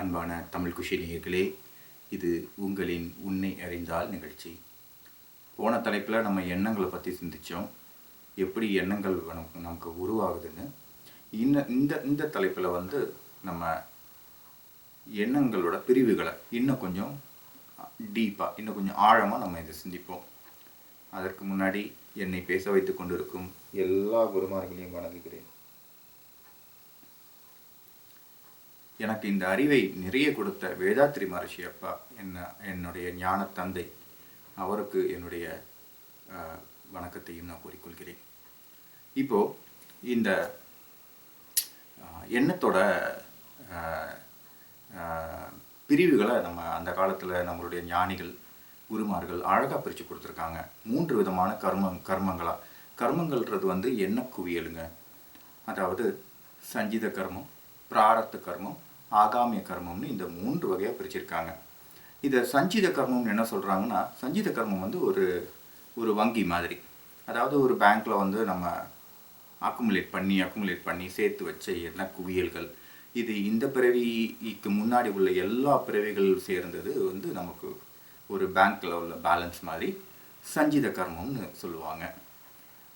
அன்பான தமிழ் குஷி நேயர்களே, இது உங்களின் உன்னை அறிந்தால் நிகழ்ச்சி. போன தலைப்பில் நம்ம எண்ணங்களை பற்றி சிந்தித்தோம். எப்படி எண்ணங்கள் நமக்கு உருவாகுதுன்னு. இந்த இந்த தலைப்பில் நம்ம எண்ணங்களோட பிரிவுகளை இன்னும் கொஞ்சம் டீப்பாக, இன்னும் கொஞ்சம் ஆழமாக நம்ம இதை சிந்திப்போம். அதற்கு முன்னாடி என்னை பேச வைத்து கொண்டிருக்கும் எல்லா குருமார்களையும் வணங்குகிறேன். எனக்கு இந்த அறிவை நிறைய கொடுத்த வேதாத்ரி மகர்ஷி அப்பா என்னுடைய ஞான தந்தை, அவருக்கு என்னுடைய வணக்கத்தையும் நான் கூறிக்கொள்கிறேன். இப்போது இந்த எண்ணத்தோட பிரிவுகளை நம்ம அந்த காலத்தில் நம்மளுடைய ஞானிகள் குருமார்கள் அழகாக பிரித்து கொடுத்துருக்காங்க. 3 விதமான கர்மங்கள்ன்றது எண்ண குவியலுங்க. அதாவது சஞ்சித கர்மம், பிராரத்த கர்மம், ஆகாமிய கர்மம்னு இந்த 3 வகையாக பிரிச்சிருக்காங்க. இதை சஞ்சித கர்மம்னு என்ன சொல்கிறாங்கன்னா, சஞ்சித கர்மம் ஒரு வங்கி மாதிரி. அதாவது ஒரு பேங்க்கில் நம்ம அக்குமுலேட் பண்ணி சேர்த்து வச்ச எண்ண குவியல்கள். இது இந்த பிறவிக்கு முன்னாடி உள்ள எல்லா பிறவிகள் சேர்ந்தது நமக்கு ஒரு பேங்க்கில் உள்ள பேலன்ஸ் மாதிரி சஞ்சித கர்மம்னு சொல்லுவாங்க.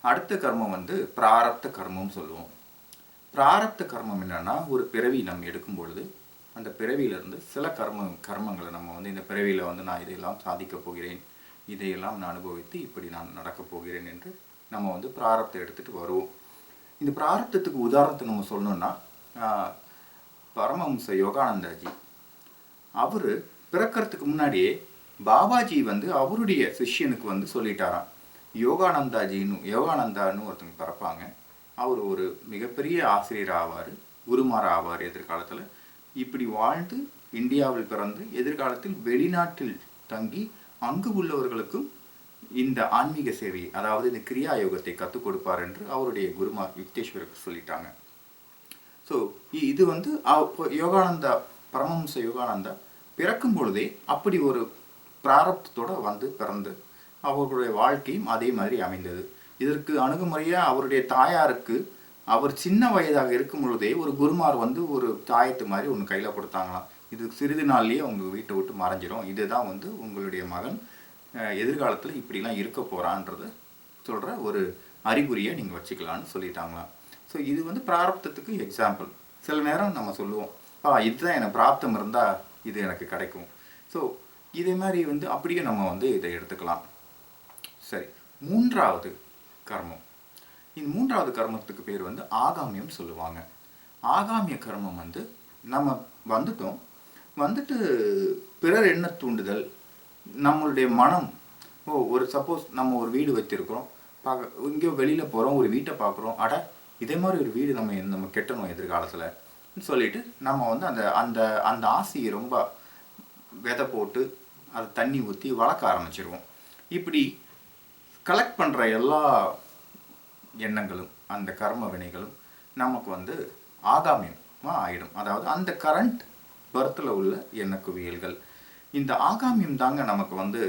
அடுத்த கர்மம் பிராரப்த கர்மம்னு சொல்லுவோம். பிராரப்த கர்மம் என்னென்னா, ஒரு பிறவி நம்ம எடுக்கும் பொழுது அந்த பிறவியிலேருந்து சில கர்மங்களை நம்ம இந்த பிறவியில் நான் இதையெல்லாம் சாதிக்கப் போகிறேன், இதையெல்லாம் நான் அனுபவித்து இப்படி நான் நடக்கப் போகிறேன் என்று நம்ம பிராரப்தம் எடுத்துகிட்டு வருவோம். இந்த பிராரப்தத்துக்கு உதாரணத்தை நம்ம சொல்லணுன்னா, பரமஹம்ச யோகானந்தாஜி அவர் பிறக்கிறதுக்கு முன்னாடியே பாபாஜி அவருடைய சிஷ்யனுக்கு சொல்லிட்டாராம். யோகானந்தான்னு ஒருத்தங்க பிறப்பாங்க. அவர் ஒரு மிகப்பெரிய ஆசிரியர் ஆவார், குருமாரா ஆவார் எதிர்காலத்தில். இப்படி வாழ்ந்து இந்தியாவில் பிறந்து எதிர்காலத்தில் வெளிநாட்டில் தங்கி அங்கு உள்ளவர்களுக்கும் இந்த ஆன்மீக சேவை, அதாவது இந்த கிரியா யோகத்தை கற்றுக் கொடுப்பார் என்று அவருடைய குருமார் யுக்தேஸ்வருக்கு சொல்லிட்டாங்க. ஸோ இது யோகானந்தா, பரமஹம்ச யோகானந்தா பிறக்கும் பொழுதே அப்படி ஒரு பிராரப்தத்தோடு பிறந்து அவர்களுடைய வாழ்க்கையும் அதே மாதிரி அமைந்தது. இதற்கு அணுகுமுறையாக அவருடைய தாயாருக்கு அவர் சின்ன வயதாக இருக்கும் பொழுதே ஒரு குருமார் ஒரு தாயத்து மாதிரி ஒன்று கையில் கொடுத்தாங்களாம். இது சிறிது நாள்லேயே உங்கள் வீட்டை விட்டு மறைஞ்சிரும், இதுதான் உங்களுடைய மகன் எதிர்காலத்தில் இப்படிலாம் இருக்க போகிறான்றத சொல்கிற ஒரு அறிகுறியை நீங்கள் வச்சுக்கலான்னு சொல்லிட்டாங்களாம். ஸோ இது பிராரப்தத்துக்கு எக்ஸாம்பிள். சில நேரம் நம்ம சொல்லுவோம், இதுதான் எனக்கு பிராப்தம் இருந்தால் இது எனக்கு கிடைக்கும். ஸோ இதே மாதிரி அப்படியே நம்ம இதை எடுத்துக்கலாம். சரி, 3வது கர்மம். இந்த 3வது கர்மத்துக்கு பேர் ஆகாமியம் சொல்லுவாங்க. ஆகாமிய கர்மம் நம்ம வந்துட்டு பிறர் எண்ண தூண்டுதல், நம்மளுடைய மனம். சப்போஸ் நம்ம ஒரு வீடு வச்சிருக்கிறோம், எங்கேயோ வெளியில் போகிறோம், ஒரு வீட்டை பார்க்குறோம், இதே மாதிரி ஒரு வீடு நம்ம கெட்டணும் எதிர்காலத்தில் சொல்லிட்டு நம்ம அந்த அந்த ஆசையை ரொம்ப விதை போட்டு அதை தண்ணி ஊற்றி வளர்க்க ஆரம்பிச்சிருவோம். இப்படி கலெக்ட் பண்ணுற எல்லா எண்ணங்களும், அந்த கர்ம வினைகளும் நமக்கு ஆகாமியமாக ஆகிடும். அதாவது அந்த கரண்ட் பர்த்தில் உள்ள எண்ண குவியல்கள். இந்த ஆகாமியம் தாங்க நமக்கு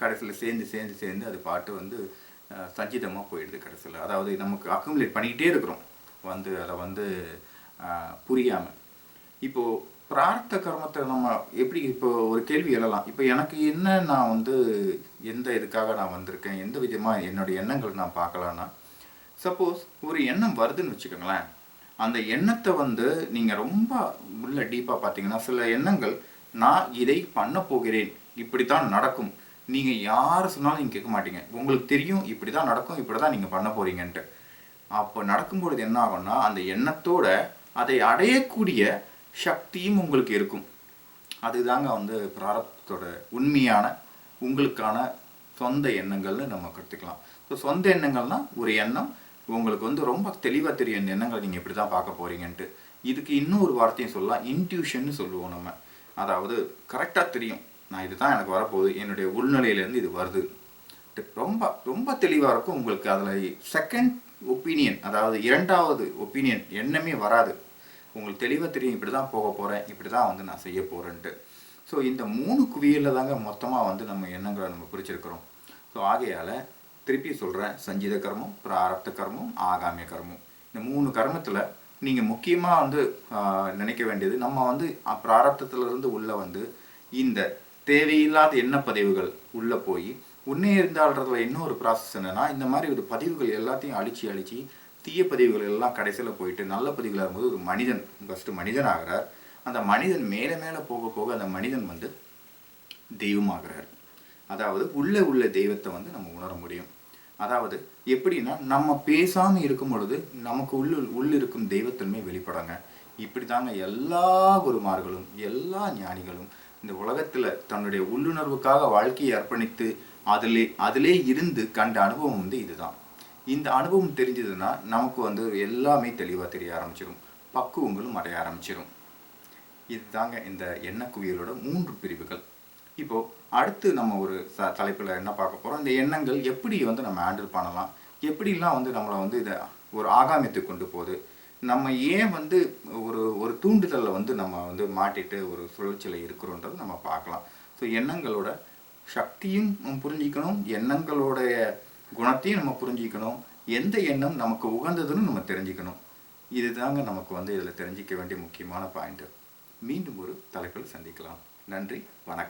கடைசியில் சேர்ந்து அது பாட்டு சஞ்சிதமாக போயிடுது கடைசியில். அதாவது நமக்கு அக்குமுலேட் பண்ணிக்கிட்டே இருக்கிறோம் அதை புரியாமல். இப்போது பிரார்த்த கர்மத்தை நம்ம எப்படி, இப்போ ஒரு கேள்வி எழலாம், இப்போ எனக்கு என்ன, நான் எந்த இதுக்காக நான் வந்திருக்கேன், எந்த விதமாக என்னுடைய எண்ணங்கள் நான் பார்க்கலான்னா, சப்போஸ் ஒரு எண்ணம் வருதுன்னு வச்சுக்கோங்களேன். அந்த எண்ணத்தை நீங்கள் ரொம்ப உள்ள டீப்பாக பார்த்தீங்கன்னா, சில எண்ணங்கள் நான் இதை பண்ண போகிறேன், இப்படி தான் நடக்கும், நீங்கள் யார் சொன்னாலும் நீங்கள் கேட்க மாட்டீங்க, உங்களுக்கு தெரியும் இப்படி தான் நடக்கும், இப்படி தான் நீங்கள் பண்ண போகிறீங்கன்ட்டு. அப்போ நடக்கும்பொழுது என்ன ஆகும்னா, அந்த எண்ணத்தோட அதை அடையக்கூடிய சக்தியும் உங்களுக்கு இருக்கும். அதுதாங்க பிராரப்தத்தோட உண்மையான உங்களுக்கான சொந்த எண்ணங்கள்னு நம்ம கற்றுக்கலாம். ஸோ சொந்த எண்ணங்கள்னால் ஒரு எண்ணம் உங்களுக்கு ரொம்ப தெளிவாக தெரியும், இந்த எண்ணங்களை நீங்கள் இப்படி தான் பார்க்க போகிறீங்கன்ட்டு. இதுக்கு இன்னொரு வார்த்தையும் சொல்லலாம், இன்ட்யூஷன்னு சொல்லுவோம் நம்ம. அதாவது கரெக்டாக தெரியும், நான் இதுதான் எனக்கு வரப்போகுது, என்னுடைய உள்நிலையிலேருந்து இது வருது, ரொம்ப ரொம்ப தெளிவாக இருக்கும் உங்களுக்கு. அதில் செகண்ட் ஒப்பீனியன், அதாவது 2வது ஒப்பீனியன் எண்ணமே வராது. உங்களுக்கு தெளிவாக தெரியும், இப்படி தான் போக போகிறேன், இப்படி தான் நான் செய்ய போகிறேன்ட்டு. ஸோ இந்த 3 குவியலில் தாங்க மொத்தமாக நம்ம எண்ணங்களை நம்ம பிரிச்சிருக்கிறோம். ஸோ ஆகையால் திருப்பி சொல்கிறேன், சஞ்சித கர்மம், பிராரப்த கர்மம், ஆகாமிய கர்மம். இந்த 3 கர்மத்தில் நீங்கள் முக்கியமாக வந்து நினைக்க வேண்டியது, நம்ம வந்து பிராரப்தத்திலிருந்து உள்ளே வந்து இந்த தேவையில்லாத எண்ண பதிவுகள் உள்ளே போய் உன்னே இருந்தால்றதுல இன்னொரு ப்ராசஸ் என்னென்னா, இந்த மாதிரி ஒரு பதிவுகள் எல்லாத்தையும் அழிச்சு தீய பதிவுகள் எல்லாம் கடைசியில் போயிட்டு நல்ல பதிவுகள் ஆகும்போது ஒரு மனிதன் ஃபஸ்ட்டு மனிதன் ஆகிறார். அந்த மனிதன் மேலே மேலே போக போக அந்த மனிதன் வந்து தெய்வமாகிறார். அதாவது உள்ள தெய்வத்தை வந்து நம்ம உணர முடியும். அதாவது எப்படின்னா, நம்ம பேசாமல் இருக்கும் பொழுது நமக்கு உள்ளிருக்கும் தெய்வத்தன்மை வெளிப்படாங்க. இப்படி தாங்க எல்லா குருமார்களும் எல்லா ஞானிகளும் இந்த உலகத்தில் தன்னுடைய உள்ளுணர்வுக்காக வாழ்க்கையை அர்ப்பணித்து அதிலே இருந்து கண்ட அனுபவம் வந்து இதுதான். இந்த அனுபவம் தெரிஞ்சதுன்னா நமக்கு வந்து எல்லாமே தெளிவாக தெரிய ஆரம்பிச்சிடும், பக்குவங்களும் அடைய ஆரம்பிச்சிடும். இதுதாங்க இந்த எண்ண குவியலோட 3 பிரிவுகள். இப்போது அடுத்து நம்ம ஒரு தலைப்பில் என்ன பார்க்க போகிறோம், இந்த எண்ணங்கள் எப்படி வந்து நம்ம ஹேண்டில் பண்ணலாம், எப்படிலாம் வந்து நம்மளை வந்து இதை ஒரு ஆகாமியத்துக்கு கொண்டு போகுது, நம்ம ஏன் வந்து ஒரு தூண்டுதலில் வந்து நம்ம வந்து மாட்டிட்டு ஒரு சுழற்சியில் இருக்கிறோன்றது நம்ம பார்க்கலாம். ஸோ எண்ணங்களோட சக்தியும் புரிஞ்சிக்கணும், எண்ணங்களுடைய குணத்தையும் நம்ம புரிஞ்சிக்கணும், எந்த எண்ணம் நமக்கு உகந்ததுன்னு நம்ம தெரிஞ்சுக்கணும். இது தாங்க நமக்கு வந்து இதில் தெரிஞ்சிக்க வேண்டிய முக்கியமான பாயிண்ட்டு. மீண்டும் ஒரு தலைப்பில் சந்திக்கலாம். நன்றி, வணக்கம்.